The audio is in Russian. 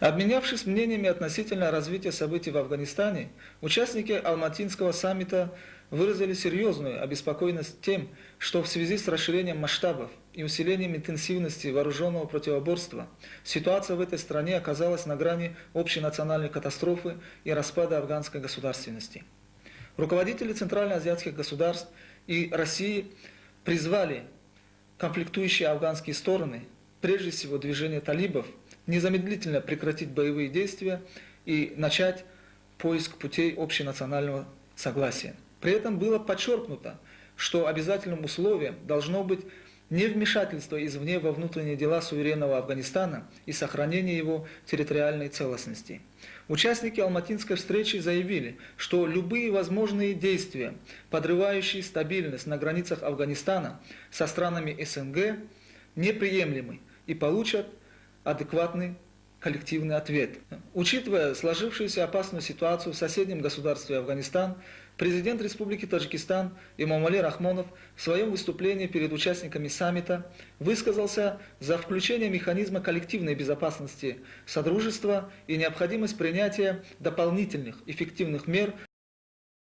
Обменявшись мнениями относительно развития событий в Афганистане, участники Алматинского саммита выразили серьезную обеспокоенность тем, что в связи с расширением масштабов и усилением интенсивности вооруженного противоборства ситуация в этой стране оказалась на грани общенациональной катастрофы и распада афганской государственности. Руководители центральноазиатских государств и России призвали конфликтующие афганские стороны, прежде всего движение талибов, незамедлительно прекратить боевые действия и начать поиск путей общенационального согласия. При этом было подчеркнуто, что обязательным условием должно быть невмешательство извне во внутренние дела суверенного Афганистана и сохранение его территориальной целостности. Участники Алматинской встречи заявили, что любые возможные действия, подрывающие стабильность на границах Афганистана со странами СНГ, неприемлемы и получат адекватный коллективный ответ. Учитывая сложившуюся опасную ситуацию в соседнем государстве Афганистан, президент Республики Таджикистан Эмомали Рахмонов в своем выступлении перед участниками саммита высказался за включение механизма коллективной безопасности Содружества и необходимость принятия дополнительных эффективных мер